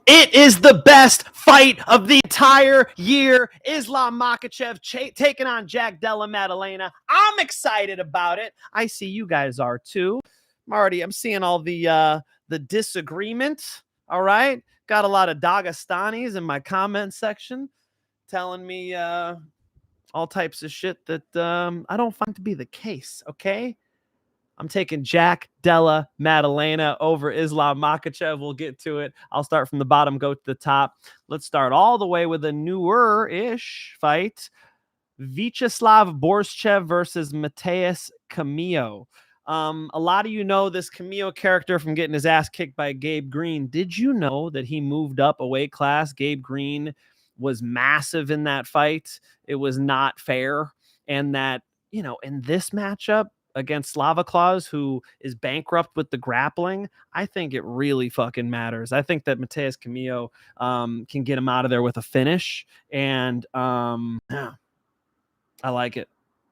It is the best fight of the entire year. Islam Makhachev taking on Della Maddalena. I'm excited about it. I see you guys are too. I'm seeing all the disagreement. All right. Got a lot of Dagestanis in my comment section telling me all types of shit that I don't find to be the case. Okay. I'm taking Della Maddalena over Islam Makhachev. We'll get to it. I'll start from the bottom, go to the top. Let's start all the way with a newer-ish fight. Vyacheslav Borschev versus Matheus Camilo. A lot of you know this Camilo character from getting his ass kicked by Gabe Green. Did you know that he moved up a weight class? Gabe Green was massive in that fight. It was not fair. And that, in this matchup, against Slava Claus, who is bankrupt with the grappling, I think it really fucking matters. I think that Matheus Camilo can get him out of there with a finish. And I like it.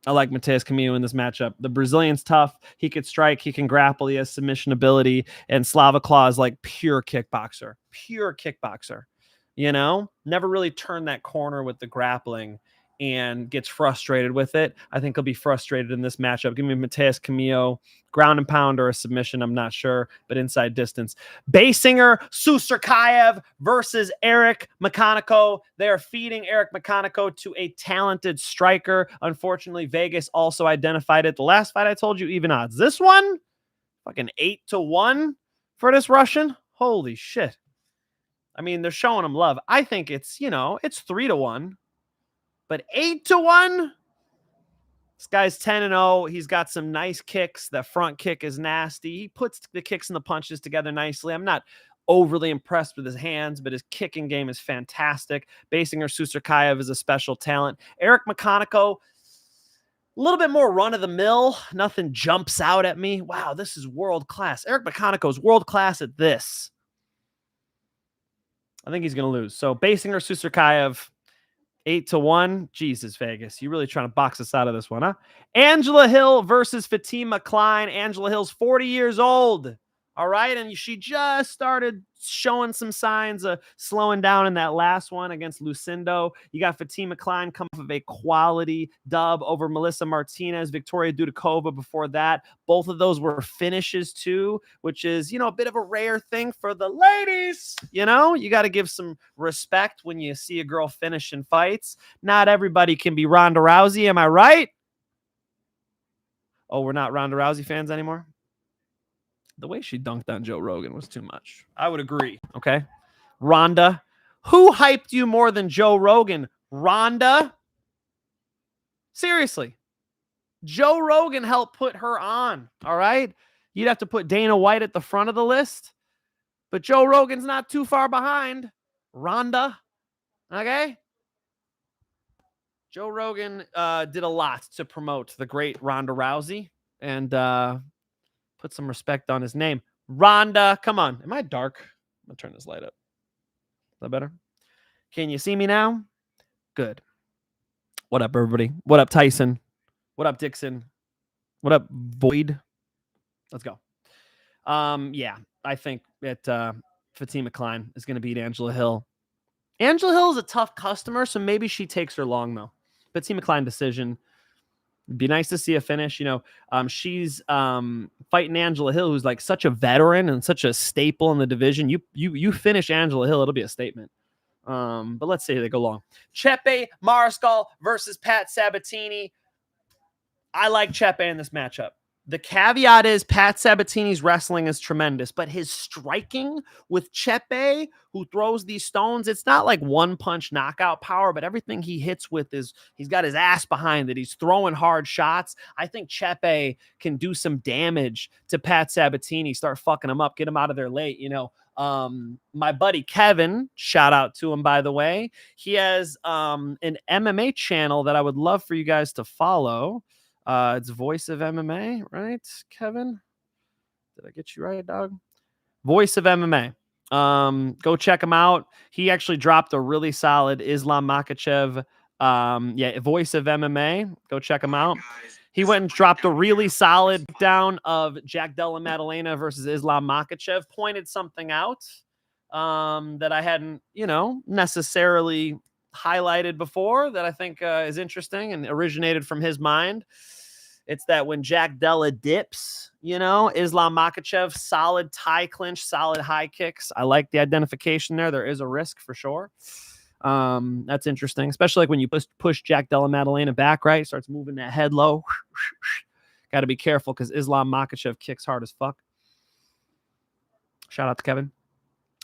I like Matheus Camilo in this matchup. The Brazilian's tough. He could strike. He can grapple. He has submission ability. And Slava Claus, like pure kickboxer. Pure kickboxer. Never really turned that corner with the grappling and gets frustrated with it. I think he'll be frustrated in this matchup. Give me Matheus Camilo, ground and pound or a submission, I'm not sure, but inside distance. Basinger, Susurkaev versus Eric McConico. They are feeding Eric McConico to a talented striker. Unfortunately, Vegas also identified it. The last fight I told you, even odds. This one, fucking 8-1 for this Russian. Holy shit. I mean, they're showing him love. I think it's, it's 3-1. But 8-1, this guy's 10-0. He's got some nice kicks. That front kick is nasty. He puts the kicks and the punches together nicely. I'm not overly impressed with his hands, but his kicking game is fantastic. Basinger Susurkaev is a special talent. Eric McConico, a little bit more run-of-the-mill. Nothing jumps out at me. Wow, this is world-class. Eric McConico is world-class at this. I think he's going to lose. So Basinger Susurkaev, 8-1. Jesus, Vegas. You really trying to box us out of this one, huh? Angela Hill versus Fatima Kline. Angela Hill's 40 years old. All right. And she just started showing some signs of slowing down in that last one against Lucindo. You got Fatima Kline coming off of a quality dub over Melissa Martinez, Victoria Dudakova before that. Both of those were finishes too, which is, a bit of a rare thing for the ladies. You got to give some respect when you see a girl finish in fights. Not everybody can be Ronda Rousey. Am I right? Oh, we're not Ronda Rousey fans anymore? The way she dunked on Joe Rogan was too much. I would agree. Okay. Ronda. Who hyped you more than Joe Rogan? Ronda? Seriously. Joe Rogan helped put her on. All right. You'd have to put Dana White at the front of the list. But Joe Rogan's not too far behind Ronda. Okay. Joe Rogan did a lot to promote the great Ronda Rousey. And put some respect on his name. Ronda, come on. Am I dark? I'm going to turn this light up. Is that better? Can you see me now? Good. What up, everybody? What up, Tyson? What up, Dixon? What up, Void? Let's go. Yeah, I think that Fatima Kline is going to beat Angela Hill. Angela Hill is a tough customer, so maybe she takes her long, though. Fatima Kline decision. It'd be nice to see a finish. She's fighting Angela Hill, who's like such a veteran and such a staple in the division. You finish Angela Hill, it'll be a statement. But let's see how they go long. Chepe Mariscal versus Pat Sabatini. I like Chepe in this matchup. The caveat is Pat Sabatini's wrestling is tremendous, but his striking with Chepe, who throws these stones, it's not like one punch knockout power, but everything he hits with is he's got his ass behind it. He's throwing hard shots. I think Chepe can do some damage to Pat Sabatini, start fucking him up, get him out of there late. My buddy Kevin, shout out to him, by the way. He has an MMA channel that I would love for you guys to follow. It's Voice of MMA, right, Kevin? Did I get you right, dog? Voice of MMA. Go check him out. He actually dropped a really solid Islam Makhachev. Voice of MMA. Go check him out. He went and dropped a really solid down of Della Maddalena versus Islam Makhachev. Pointed something out that I hadn't, necessarily highlighted before that I think is interesting and originated from his mind. It's that when Jack Della dips, Islam Makhachev, solid tie clinch, solid high kicks. I like the identification there. There is a risk for sure. That's interesting, especially like when you push Jack Della Maddalena back, right? Starts moving that head low. Got to be careful because Islam Makhachev kicks hard as fuck. Shout out to Kevin.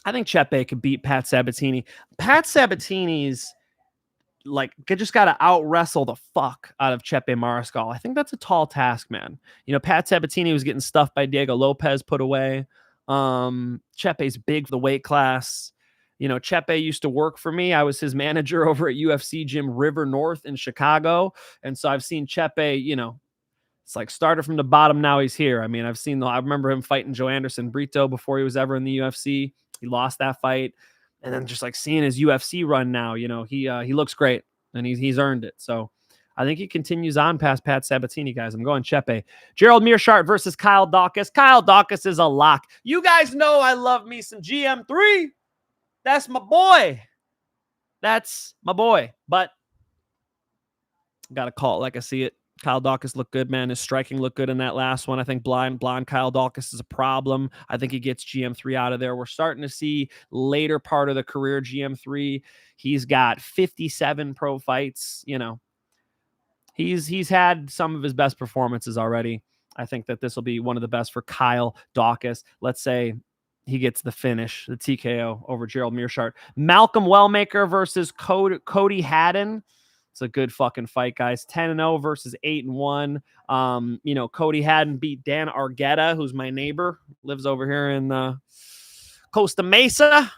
I think Chepe could beat Pat Sabatini. Pat Sabatini's just got to out wrestle the fuck out of Chepe Mariscal. I think that's a tall task, man. Pat Sabatini was getting stuffed by Diego Lopez, put away. Chepe's big for the weight class. Chepe used to work for me. I was his manager over at UFC Gym River North in Chicago. And so I've seen Chepe, it's like started from the bottom. Now he's here. I mean, I remember him fighting Joe Anderson Brito before he was ever in the UFC. He lost that fight. And then just like seeing his UFC run now, he looks great and he's earned it. So I think he continues on past Pat Sabatini, guys. I'm going Chepe. Gerald Meerschaert versus Kyle Daukaus. Kyle Daukaus is a lock. You guys know I love me some GM3. That's my boy. That's my boy. But got to call it like I see it. Kyle Daukaus looked good, man. His striking looked good in that last one. I think blonde Kyle Daukaus is a problem. I think he gets GM3 out of there. We're starting to see later part of the career GM3. He's got 57 pro fights. He's had some of his best performances already. I think that this will be one of the best for Kyle Daukaus. Let's say he gets the finish, the TKO over Gerald Meerschaert. Malcolm Wellmaker versus Cody Haddon. It's a good fucking fight, guys. 10-0 versus 8-1. Cody Haddon beat Dan Argueta, who's my neighbor, lives over here in Costa Mesa,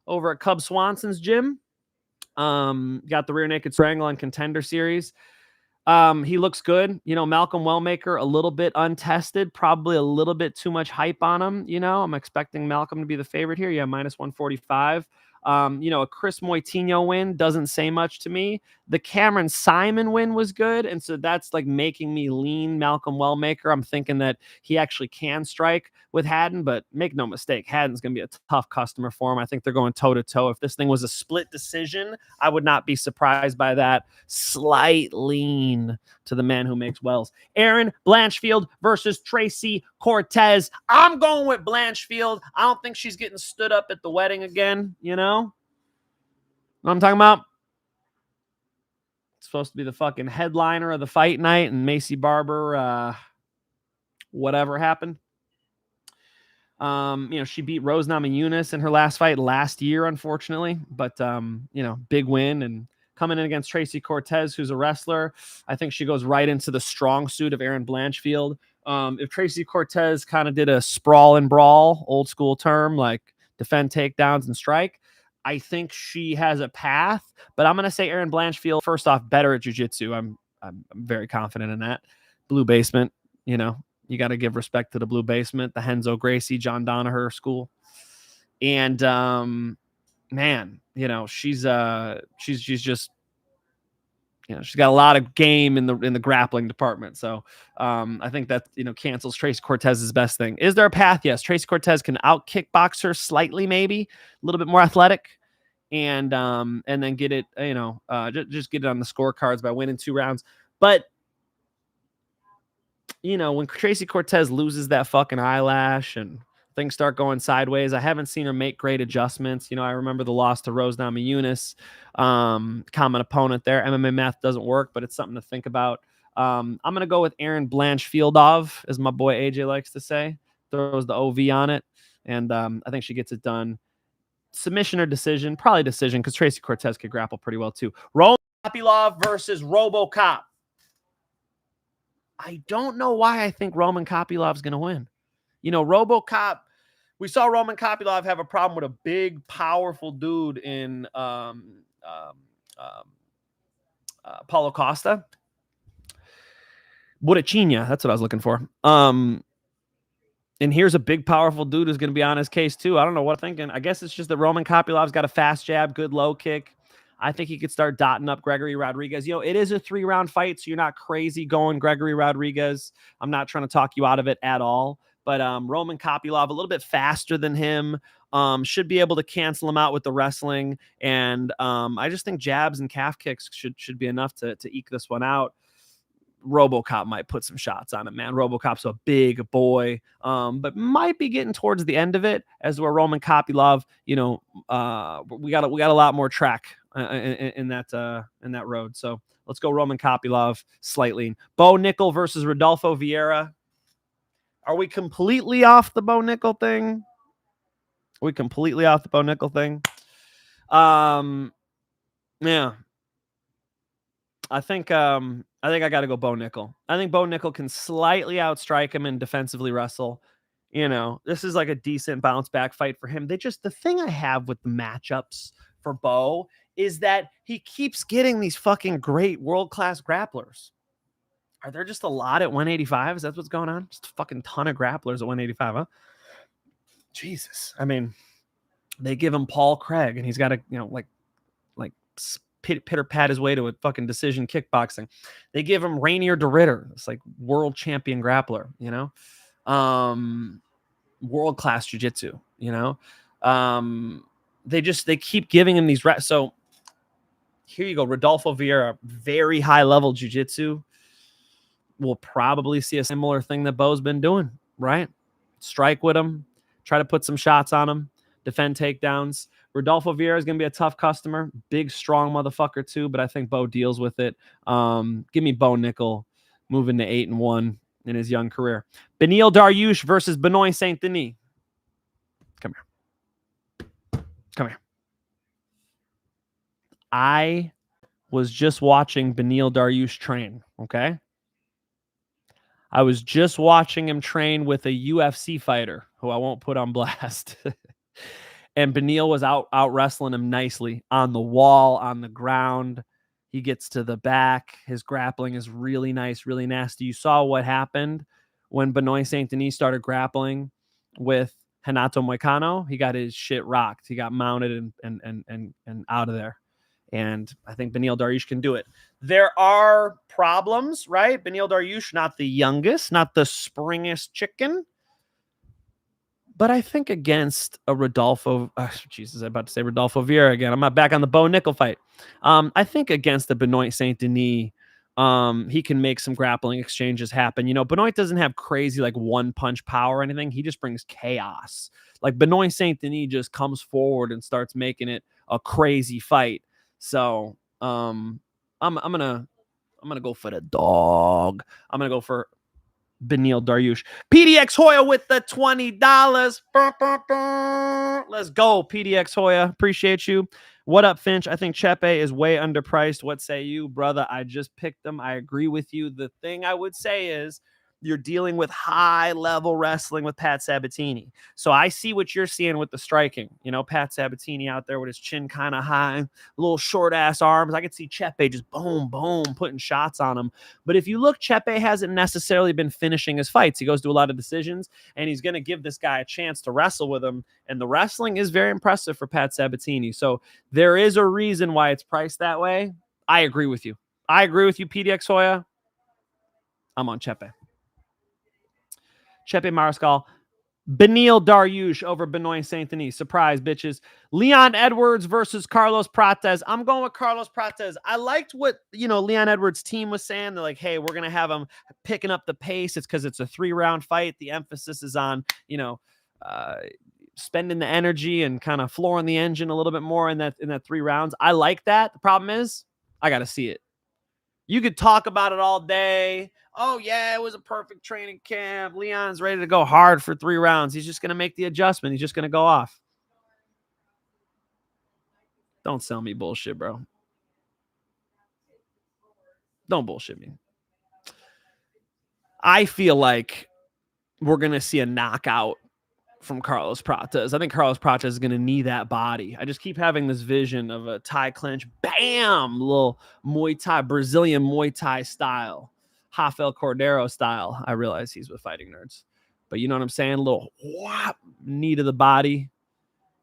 over at Cub Swanson's gym. Got the rear naked strangle on Contender Series. He looks good. Malcolm Wellmaker, a little bit untested, probably a little bit too much hype on him. I'm expecting Malcolm to be the favorite here. Yeah, minus 145. A Chris Moitinho win doesn't say much to me. The Cameron Simon win was good, and so that's like making me lean Malcolm Wellmaker. I'm thinking that he actually can strike with Haddon, but make no mistake, Haddon's going to be a tough customer for him. I think they're going toe-to-toe. If this thing was a split decision, I would not be surprised by that. Slight lean to the man who makes wells. Erin Blanchfield versus Tracy Cortez. I'm going with Blanchfield. I don't think she's getting stood up at the wedding again, What I'm talking about? It's supposed to be the fucking headliner of the fight night, and Macy Barber, whatever happened. She beat Rose Namajunas in her last fight last year, unfortunately, but big win and coming in against Tracy Cortez, who's a wrestler. I think she goes right into the strong suit of Erin Blanchfield. If Tracy Cortez kind of did a sprawl and brawl, old school term, like defend takedowns and strike, I think she has a path, but I'm going to say Erin Blanchfield, first off, better at jiu-jitsu. I'm very confident in that. Blue Basement, you got to give respect to the Blue Basement, the Henzo Gracie, John Danaher school. And, man, she's just, she's got a lot of game in the grappling department. So I think that, cancels Tracy Cortez's best thing. Is there a path? Yes. Tracy Cortez can out kickbox her slightly, maybe a little bit more athletic, and then get it, just get it on the scorecards by winning 2 rounds. But, when Tracy Cortez loses that fucking eyelash and things start going sideways, I haven't seen her make great adjustments. I remember the loss to Rose Namajunas, common opponent there. MMA math doesn't work, but it's something to think about. I'm going to go with Erin Blanchfieldov, as my boy AJ likes to say. Throws the OV on it, and I think she gets it done. Submission or decision? Probably decision, because Tracy Cortez could grapple pretty well too. Kopylov versus RoboCop. I don't know why I think Roman Kopylov's going to win. RoboCop, we saw Roman Kopylov have a problem with a big, powerful dude in Paulo Costa. Borachinia, that's what I was looking for. And here's a big, powerful dude who's going to be on his case too. I don't know what I'm thinking. I guess it's just that Roman Kopylov's got a fast jab, good low kick. I think he could start dotting up Gregory Rodrigues. It is a 3-round fight, so you're not crazy going Gregory Rodrigues. I'm not trying to talk you out of it at all. But Roman Kopylov, a little bit faster than him, should be able to cancel him out with the wrestling. And I just think jabs and calf kicks should be enough to eke this one out. RoboCop might put some shots on him, man. RoboCop's a big boy, but might be getting towards the end of it, as where Roman Kopylov, we got a lot more track in that road. So let's go Roman Kopylov slightly. Bo Nickel versus Rodolfo Vieira. Are we completely off the Bo Nickel thing? Yeah. I think I got to go Bo Nickel. I think Bo Nickel can slightly outstrike him and defensively wrestle. This is like a decent bounce back fight for him. The thing I have with the matchups for Bo is that he keeps getting these fucking great world-class grapplers. Are there just a lot at 185? Is that what's going on? Just a fucking ton of grapplers at 185, huh? Jesus. I mean, they give him Paul Craig, and he's got to, like pitter pat his way to a fucking decision kickboxing. They give him Rainier DeRitter. It's like world champion grappler, world class jiu-jitsu, they keep giving him these so here you go. Rodolfo Vieira, very high level jiu-jitsu. We'll probably see a similar thing that Bo's been doing, right? Strike with him, try to put some shots on him, defend takedowns. Rodolfo Vieira is going to be a tough customer. Big, strong motherfucker too, but I think Bo deals with it. Give me Bo Nickel moving to 8-1 in his young career. Beneil Dariush versus Benoit Saint-Denis. Come here. I was just watching Beneil Dariush train, okay? I was just watching him train with a UFC fighter who I won't put on blast. And Beneil was out wrestling him nicely on the wall, on the ground. He gets to the back. His grappling is really nice, really nasty. You saw what happened when Benoit Saint-Denis started grappling with Renato Moicano. He got his shit rocked. He got mounted and out of there. And I think Beneil Dariush can do it. There are problems, right? Beneil Dariush, not the youngest, not the springest chicken. But I think against a Rodolfo, Jesus, I'm about to say Rodolfo Vieira again. I'm not back on the Bo Nickel fight. I think against the Benoit Saint-Denis, he can make some grappling exchanges happen. Benoit doesn't have crazy like one punch power or anything. He just brings chaos. Like Benoit Saint-Denis just comes forward and starts making it a crazy fight. So I'm gonna go for the dog. I'm gonna go for Beneil Dariush. PDX Hoya with the $20. Let's go, PDX Hoya. Appreciate you. What up, Finch? I think Chepe is way underpriced. What say you, brother? I just picked him. I agree with you. The thing I would say is you're dealing with high-level wrestling with Pat Sabatini. So I see what you're seeing with the striking. Pat Sabatini out there with his chin kind of high, little short-ass arms. I could see Chepe just boom, boom, putting shots on him. But if you look, Chepe hasn't necessarily been finishing his fights. He goes through a lot of decisions, and he's going to give this guy a chance to wrestle with him. And the wrestling is very impressive for Pat Sabatini. So there is a reason why it's priced that way. I agree with you. PDX Hoya. I'm on Chepe. Chepe Mariscal. Beneil Dariush over Benoit Saint-Denis. Surprise, bitches. Leon Edwards versus Carlos Prates. I'm going with Carlos Prates. I liked what, Leon Edwards' team was saying. They're like, hey, we're going to have him picking up the pace. It's because it's a 3-round fight. The emphasis is on, spending the energy and kind of flooring the engine a little bit more in that 3 rounds. I like that. The problem is I got to see it. You could talk about it all day. Oh, yeah, it was a perfect training camp. Leon's ready to go hard for 3 rounds. He's just going to make the adjustment. He's just going to go off. Don't sell me bullshit, bro. Don't bullshit me. I feel like we're going to see a knockout from Carlos Prates. I think Carlos Prates is going to knee that body. I just keep having this vision of a Thai clinch. Bam! Little Muay Thai, Brazilian Muay Thai style. Rafael Cordero style. I realize he's with Fighting Nerds. But you know what I'm saying? A little whop, knee to the body.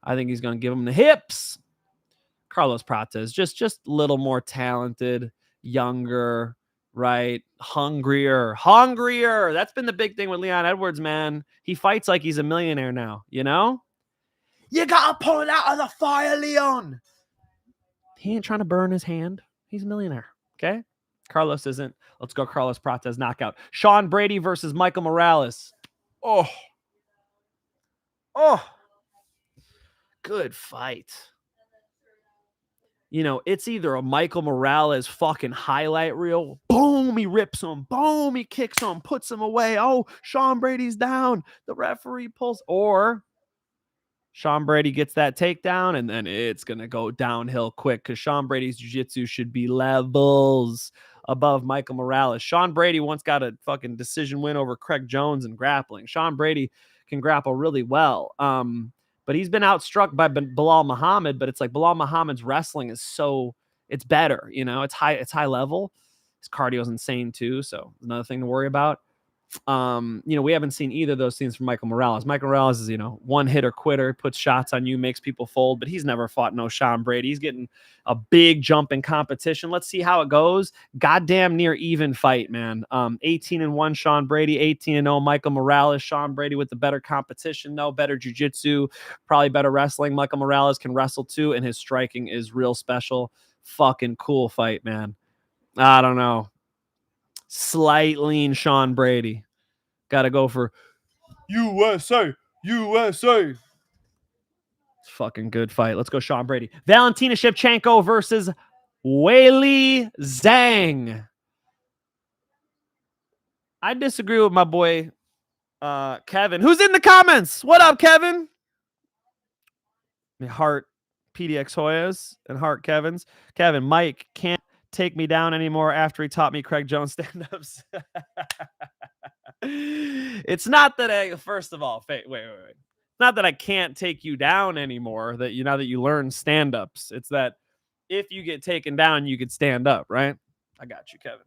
I think he's going to give him the hips. Carlos Prates, just a little more talented, younger, right? Hungrier. That's been the big thing with Leon Edwards, man. He fights like he's a millionaire now, you know? You gotta pull it out of the fire, Leon. He ain't trying to burn his hand. He's a millionaire, okay? Carlos isn't. Let's go Carlos Prates knockout. Sean Brady versus Michael Morales. Oh. Good fight. You know, it's either a Michael Morales fucking highlight reel. Boom, he rips him. Boom, he kicks him, puts him away. Oh, Sean Brady's down. The referee pulls. Or Sean Brady gets that takedown, and then it's going to go downhill quick because Sean Brady's jiu-jitsu should be levels above Michael Morales. Sean Brady once got a fucking decision win over Craig Jones in grappling. Sean Brady can grapple really well. But he's been outstruck by Bilal Muhammad, but it's like Bilal Muhammad's wrestling is it's better, you know, it's high level. His cardio is insane too. So another thing to worry about. You know, we haven't seen either of those things from Michael Morales. Michael Morales is, you know, one hitter quitter, puts shots on you, makes people fold, but he's never fought no Sean Brady. He's getting a big jump in competition. Let's see how it goes. Goddamn near even fight, man. 18-1 Sean Brady, 18-0 Michael Morales. Sean Brady with the better competition, no better jiu-jitsu, probably better wrestling. Michael Morales can wrestle too, and his striking is real special. Fucking cool fight, man. I don't know. Slight lean Sean Brady. Got to go for USA. It's fucking good fight. Let's go Sean Brady. Valentina Shevchenko versus Weili Zhang. I disagree with my boy Kevin, who's in the comments. What up, Kevin? Heart PDX Hoyas and Heart Kevin's. Kevin, Mike can't take me down anymore after he taught me Craig Jones stand-ups. It's not that first of all, wait. It's not that I can't take you down anymore, that now that you learn stand-ups. It's that if you get taken down, you could stand up, right? I got you, Kevin.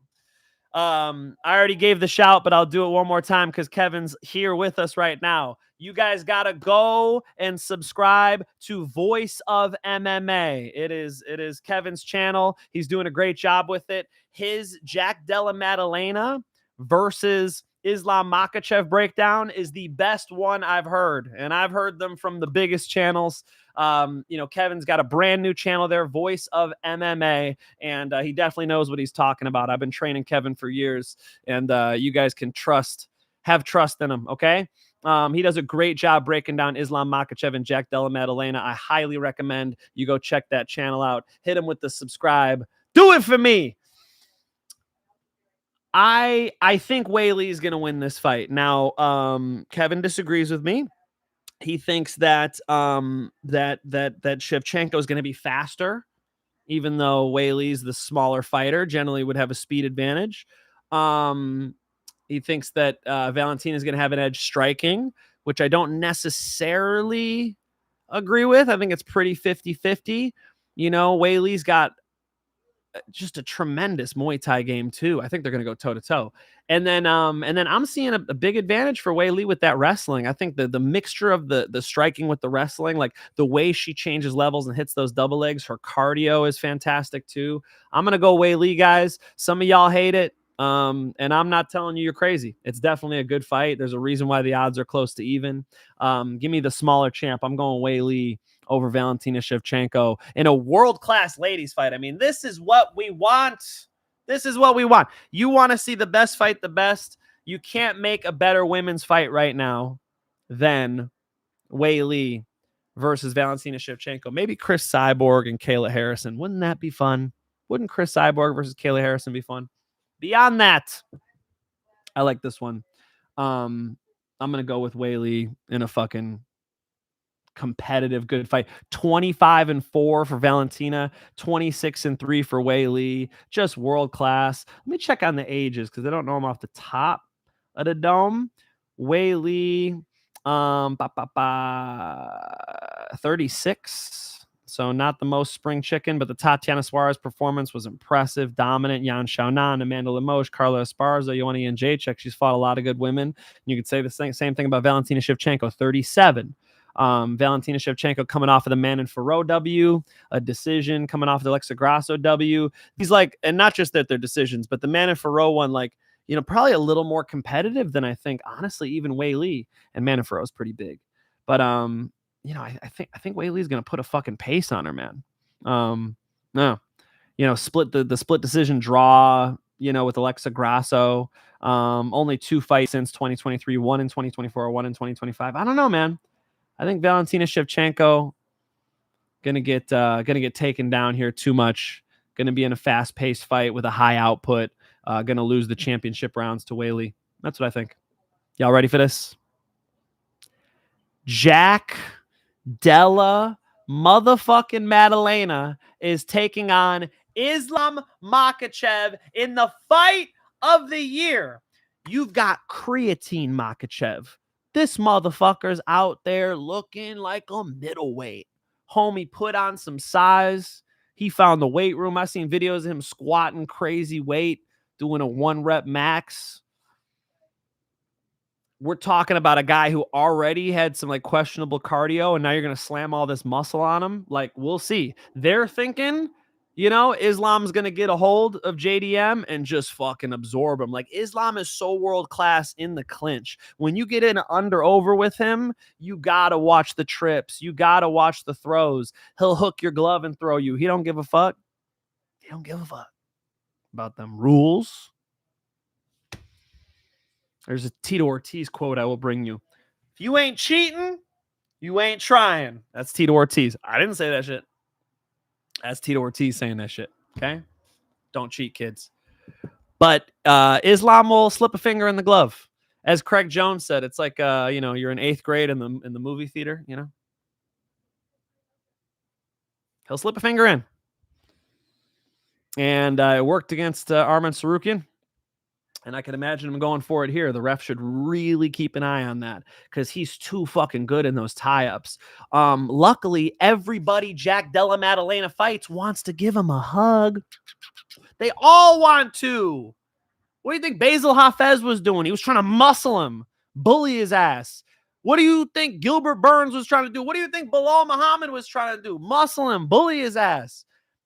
I already gave the shout, but I'll do it one more time because Kevin's here with us right now. You guys got to go and subscribe to Voice of MMA. It is Kevin's channel. He's doing a great job with it. His Jack Della Maddalena versus Islam Makhachev breakdown is the best one I've heard, and I've heard them from the biggest channels. You know, Kevin's got a brand new channel there, Voice of MMA, and he definitely knows what he's talking about. I've been training Kevin for years, and you guys can have trust in him, okay? He does a great job breaking down Islam Makhachev and Jack Della Maddalena. I highly recommend you go check that channel out. Hit him with the subscribe. Do it for me. I think Weili is going to win this fight. Now, Kevin disagrees with me. He thinks that that Shevchenko is going to be faster, even though Weili's the smaller fighter, generally would have a speed advantage. He thinks that Valentina is going to have an edge striking, which I don't necessarily agree with. I think it's pretty 50-50. You know, Weili's got just a tremendous Muay Thai game too. I think they're going to go toe to toe. And then I'm seeing a big advantage for Weili with that wrestling. I think the mixture of the striking with the wrestling, like the way she changes levels and hits those double legs, her cardio is fantastic too. I'm going to go Weili, guys. Some of y'all hate it. And I'm not telling you you're crazy. It's definitely a good fight. There's a reason why the odds are close to even. Give me the smaller champ. I'm going Weili over Valentina Shevchenko in a world-class ladies fight. I mean, this is what we want. This is what we want. You want to see the best fight the best. You can't make a better women's fight right now than Weili versus Valentina Shevchenko. Maybe Chris Cyborg and Kayla Harrison. Wouldn't that be fun? Wouldn't Chris Cyborg versus Kayla Harrison be fun? Beyond that, I like this one. I'm going to go with Weili in a fucking competitive good fight. 25-4 for Valentina, 26-3 for Weili. Just world class. Let me check on the ages because I don't know them off the top of the dome. Weili, 36. So not the most spring chicken, but the Tatiana Suarez performance was impressive, dominant. Yan Xiaonan, Amanda Lemos, Carla Esparza, Joanna Jędrzejczyk. She's fought a lot of good women. You could say the same thing about Valentina Shevchenko, 37. Valentina Shevchenko coming off of the Manon Ferro W, a decision coming off of the Alexa Grasso W. He's like, and not just that they're decisions, but the Manon Ferro one, like, you know, probably a little more competitive than I think, honestly, even Wei Li, and Manon Ferro is pretty big. But you know, I think Wei Li's gonna put a fucking pace on her, man. No, you know, split the split decision draw, you know, with Alexa Grasso. Only 2 fights since 2023, 1 in 2024, 1 in 2025. I don't know, man. I think Valentina Shevchenko gonna get taken down here too much. Gonna be in a fast-paced fight with a high output. Gonna lose the championship rounds to Wei Li. That's what I think. Y'all ready for this? Jack Della motherfucking Maddalena is taking on Islam Makhachev in the fight of the year. You've got creatine Makhachev. This motherfucker's out there looking like a middleweight. Homie put on some size. He found the weight room. I've seen videos of him squatting crazy weight, doing a 1-rep max. We're talking about a guy who already had some like questionable cardio, and now you're going to slam all this muscle on him. Like, we'll see. They're thinking, you know, Islam's going to get a hold of JDM and just fucking absorb him. Like, Islam is so world-class in the clinch. When you get in under-over with him, you got to watch the trips. You got to watch the throws. He'll hook your glove and throw you. He don't give a fuck. He don't give a fuck about them rules. There's a Tito Ortiz quote I will bring you. If you ain't cheating, you ain't trying. That's Tito Ortiz. I didn't say that shit. That's Tito Ortiz saying that shit. Okay? Don't cheat, kids. But Islam will slip a finger in the glove. As Craig Jones said, it's like you know, you're in 8th grade in the movie theater, you know. He'll slip a finger in. And it worked against Arman Tsarukyan. And I can imagine him going for it here. The ref should really keep an eye on that because he's too fucking good in those tie-ups. Luckily, everybody Jack Della Maddalena fights wants to give him a hug. They all want to. What do you think Basil Hafez was doing? He was trying to muscle him, bully his ass. What do you think Gilbert Burns was trying to do? What do you think Bilal Muhammad was trying to do? Muscle him, bully his ass.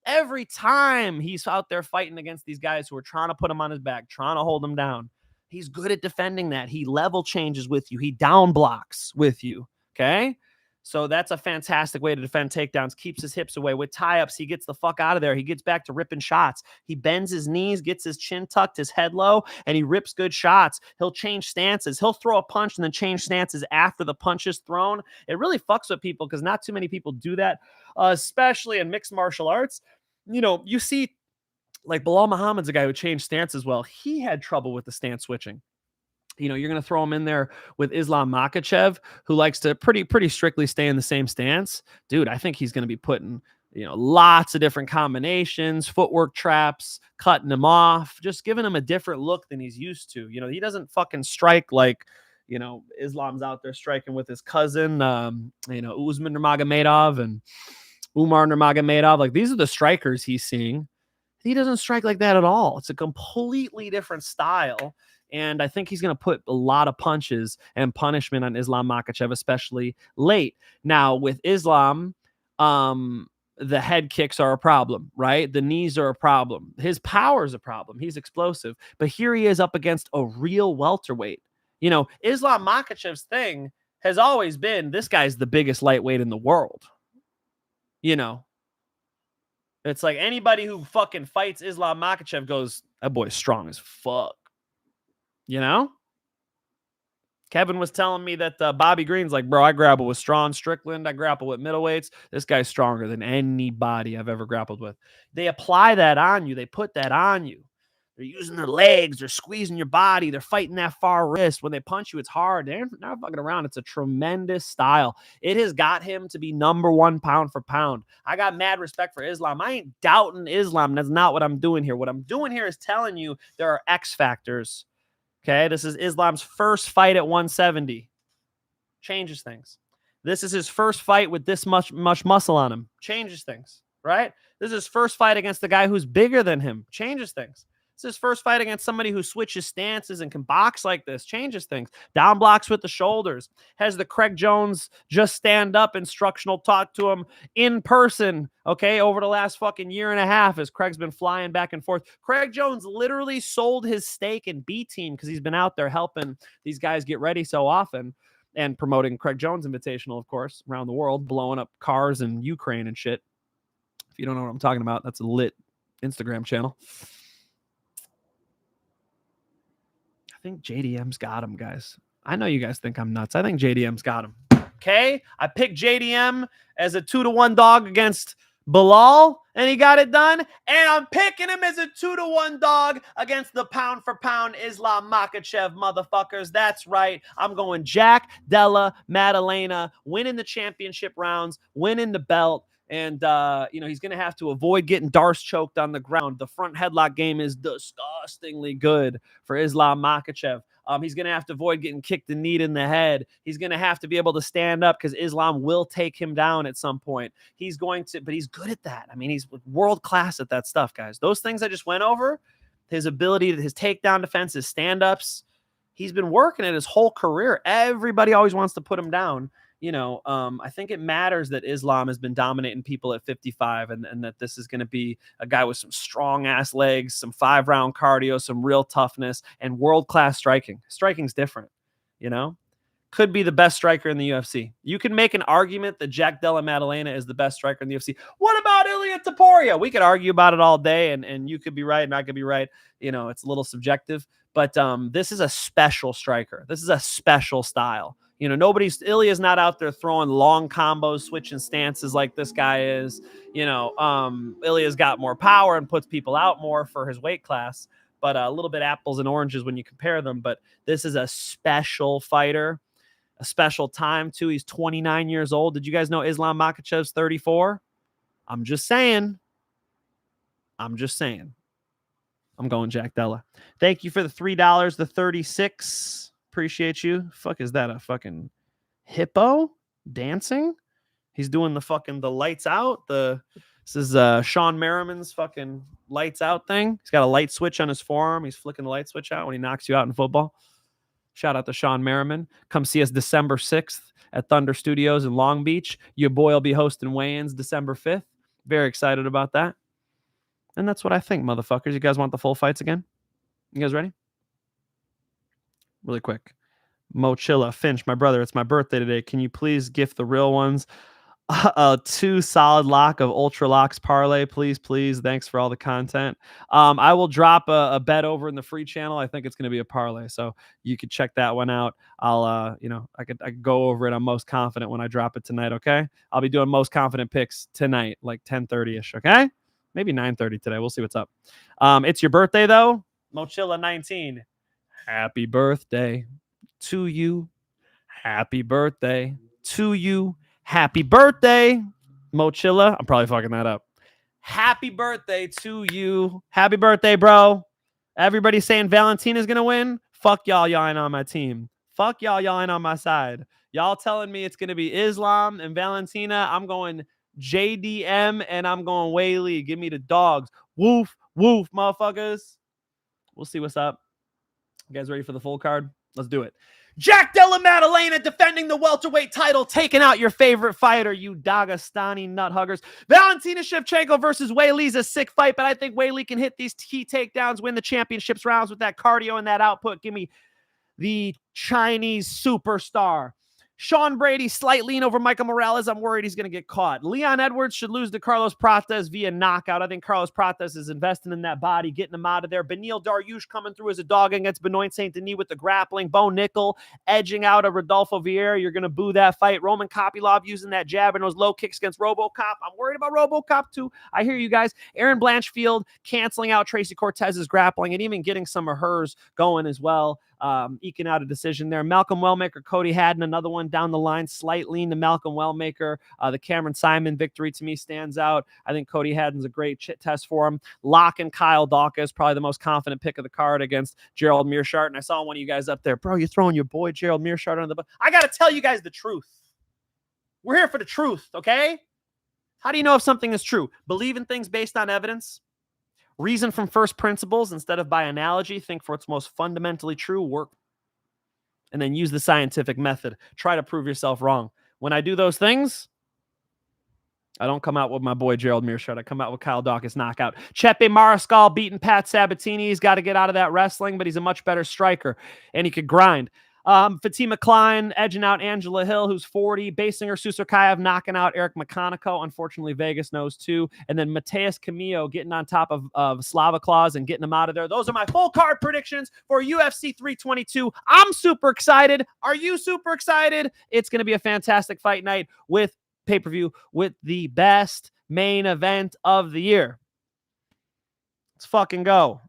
Every time he's out there fighting against these guys who are trying to put him on his back, trying to hold him down, he's good at defending that. He level changes with you. He down blocks with you, okay? So that's a fantastic way to defend takedowns. Keeps his hips away. With tie-ups, he gets the fuck out of there. He gets back to ripping shots. He bends his knees, gets his chin tucked, his head low, and he rips good shots. He'll change stances. He'll throw a punch and then change stances after the punch is thrown. It really fucks with people because not too many people do that, especially in mixed martial arts. You know, you see, like Bilal Muhammad's a guy who changed stance as well. He had trouble with the stance switching. You know, you're going to throw him in there with Islam Makhachev, who likes to pretty strictly stay in the same stance. Dude, I think he's going to be putting, you know, lots of different combinations, footwork traps, cutting him off, just giving him a different look than he's used to. You know, he doesn't fucking strike like, you know, Islam's out there striking with his cousin, you know, Usman Nurmagomedov and Umar Nurmagomedov. Like, these are the strikers he's seeing. He doesn't strike like that at all. It's a completely different style. And I think he's going to put a lot of punches and punishment on Islam Makhachev, especially late. Now, with Islam, the head kicks are a problem, right? The knees are a problem. His power is a problem. He's explosive. But here he is up against a real welterweight. You know, Islam Makhachev's thing has always been, this guy's the biggest lightweight in the world. You know, it's like anybody who fucking fights Islam Makhachev goes, that boy's strong as fuck. You know? Kevin was telling me that Bobby Green's like, bro, I grapple with Strawn Strickland. I grapple with middleweights. This guy's stronger than anybody I've ever grappled with. They apply that on you. They put that on you. They're using their legs. They're squeezing your body. They're fighting that far wrist. When they punch you, it's hard. They're not fucking around. It's a tremendous style. It has got him to be #1 pound for pound. I got mad respect for Islam. I ain't doubting Islam. That's not what I'm doing here. What I'm doing here is telling you there are X factors. Okay, this is Islam's first fight at 170. Changes things. This is his first fight with this much muscle on him. Changes things, right? This is his first fight against the guy who's bigger than him. Changes things. It's his first fight against somebody who switches stances and can box like this, changes things. Down blocks with the shoulders. Has the Craig Jones just stand up instructional talk to him in person, okay, over the last fucking year and a half as Craig's been flying back and forth. Craig Jones literally sold his stake in B-Team because he's been out there helping these guys get ready so often and promoting Craig Jones Invitational, of course, around the world, blowing up cars in Ukraine and shit. If you don't know what I'm talking about, that's a lit Instagram channel. I think JDM's got him, guys. I know you guys think I'm nuts. I think JDM's got him. Okay? I picked JDM as a 2-1 dog against Bilal, and he got it done. And I'm picking him as a 2-1 dog against the pound-for-pound Islam Makhachev motherfuckers. That's right. I'm going Jack, Della, Maddalena, winning the championship rounds, winning the belt. And, he's going to have to avoid getting Darce choked on the ground. The front headlock game is disgustingly good for Islam Makhachev. He's going to have to avoid getting kicked and kneed in the head. He's going to have to be able to stand up because Islam will take him down at some point. But he's good at that. I mean, he's world class at that stuff, guys. Those things I just went over, his ability, his takedown defense, his stand-ups, he's been working it his whole career. Everybody always wants to put him down. I think it matters that Islam has been dominating people at 55 and that this is going to be a guy with some strong ass legs, some 5-round cardio, some real toughness, and world-class striking. Striking's different, could be the best striker in the UFC. You can make an argument that Jack Della Maddalena is the best striker in the UFC. What about Ilia Topuria? We could argue about it all day, and you could be right and I could be right. It's a little subjective, but this is a special striker. This is a special style. Ilya's not out there throwing long combos, switching stances like this guy is. Ilya's got more power and puts people out more for his weight class, but a little bit apples and oranges when you compare them. But this is a special fighter, a special time too. He's 29 years old. Did you guys know Islam Makhachev's 34? I'm just saying. I'm going Jack Della. Thank you for the $3, the 36. Appreciate you. Fuck, is that a fucking hippo dancing? He's doing the lights out. This is Sean Merriman's fucking lights out thing. He's got a light switch on his forearm. He's flicking the light switch out when he knocks you out in football. Shout out to Sean Merriman. Come see us December 6th at Thunder Studios in Long Beach. Your boy will be hosting weigh-ins December 5th. Very excited about that. And that's what I think, motherfuckers. You guys want the full fights again? You guys ready? Really quick. Mochilla, Finch, my brother, it's my birthday today. Can you please gift the real ones a 2 solid lock of Ultra Locks parlay, please? Thanks for all the content. I will drop a bet over in the free channel. I think it's going to be a parlay, so you could check that one out. I'll, I could go over it. I'm most confident when I drop it tonight. Okay, I'll be doing most confident picks tonight, like 10:30ish. Okay, maybe 9:30 today. We'll see what's up. It's your birthday though, Mochilla 19. Happy birthday to you. Happy birthday to you. Happy birthday, Mochilla. I'm probably fucking that up. Happy birthday to you. Happy birthday, bro. Everybody's saying Valentina's going to win. Fuck y'all. Y'all ain't on my team. Fuck y'all. Y'all ain't on my side. Y'all telling me it's going to be Islam and Valentina. I'm going JDM and I'm going Whaley. Give me the dogs. Woof, woof, motherfuckers. We'll see what's up. You guys ready for the full card? Let's do it. Jack Della Maddalena defending the welterweight title, taking out your favorite fighter, you Dagestani nut huggers. Valentina Shevchenko versus Whaley's a sick fight, but I think Whaley can hit these key takedowns, win the championships rounds with that cardio and that output. Give me the Chinese superstar. Sean Brady, slight lean over Michael Morales. I'm worried he's going to get caught. Leon Edwards should lose to Carlos Prates via knockout. I think Carlos Prates is investing in that body, getting him out of there. Benil Dariush coming through as a dog against Benoit Saint Denis with the grappling. Bo Nickel edging out of Rodolfo Vieira. You're going to boo that fight. Roman Kopylov using that jab and those low kicks against RoboCop. I'm worried about RoboCop too. I hear you guys. Erin Blanchfield canceling out Tracy Cortez's grappling and even getting some of hers going as well. Eking out a decision there. Malcolm Wellmaker, Cody Haddon, another one down the line. Slight lean to Malcolm Wellmaker. The Cameron Simon victory to me stands out. I think Cody Haddon's a great test for him. Locke and Kyle Daukaus, probably the most confident pick of the card against Gerald Meerschaert. And I saw one of you guys up there. Bro, you're throwing your boy Gerald Meerschaert under the bus. I got to tell you guys the truth. We're here for the truth, okay? How do you know if something is true? Believe in things based on evidence. Reason from first principles instead of by analogy. Think for what's most fundamentally true. Work. And then use the scientific method. Try to prove yourself wrong. When I do those things, I don't come out with my boy Gerald Meerschaert. I come out with Kyle Daukaus knockout. Chepe Mariscal beating Pat Sabatini. He's got to get out of that wrestling, but he's a much better striker, and he could grind. Fatima Kline edging out Angela Hill, who's 40. Basingur Susurkaev knocking out Eric McConico. Unfortunately, Vegas knows too. And then Matheus Camilo getting on top of Slava Claus and getting him out of there. Those are my full card predictions for UFC 322. I'm super excited. Are you super excited? It's going to be a fantastic fight night with pay-per-view with the best main event of the year. Let's fucking go.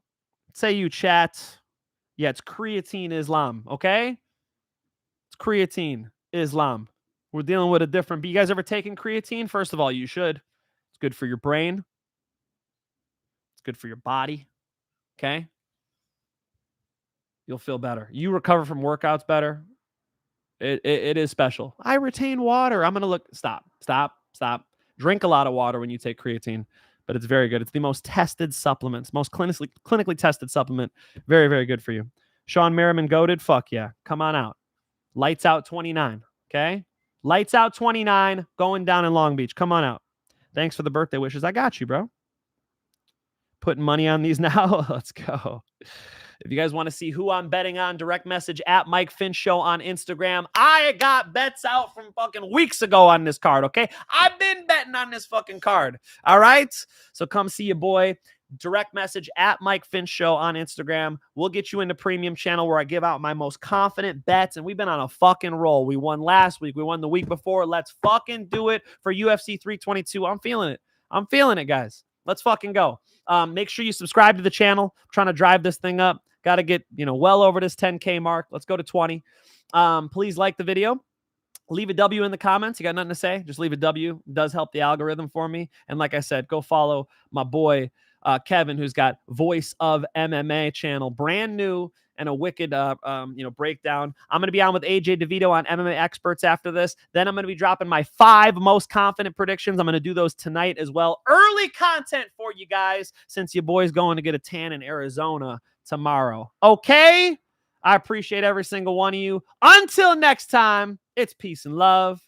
Say you, chat. Yeah, it's creatine Islam, okay? It's creatine Islam. We're dealing with a different... You guys ever taken creatine? First of all, you should. It's good for your brain. It's good for your body, okay? You'll feel better. You recover from workouts better. It is special. I retain water. I'm going to look... Stop. Drink a lot of water when you take creatine, but it's very good. It's the most tested supplements, most clinically tested supplement. Very, very good for you. Sean Merriman goated. Fuck yeah. Come on out. Lights out 29. Okay? Lights out 29 going down in Long Beach. Come on out. Thanks for the birthday wishes. I got you, bro. Putting money on these now. Let's go. If you guys want to see who I'm betting on, direct message at Mike Finch Show on Instagram. I got bets out from fucking weeks ago on this card, okay? I've been betting on this fucking card, all right? So come see your boy. Direct message at Mike Finch Show on Instagram. We'll get you into premium channel where I give out my most confident bets, and we've been on a fucking roll. We won last week. We won the week before. Let's fucking do it for UFC 322. I'm feeling it. I'm feeling it, guys. Let's fucking go. Make sure you subscribe to the channel. I'm trying to drive this thing up. Got to get, well over this 10K mark. Let's go to 20. Please like the video. Leave a W in the comments. You got nothing to say? Just leave a W. It does help the algorithm for me. And like I said, go follow my boy, Kevin, who's got Voice of MMA channel. Brand new and a wicked, breakdown. I'm going to be on with AJ DeVito on MMA Experts after this. Then I'm going to be dropping my 5 most confident predictions. I'm going to do those tonight as well. Early content for you guys since your boy's going to get a tan in Arizona tomorrow. Okay? I appreciate every single one of you. Until next time, it's peace and love.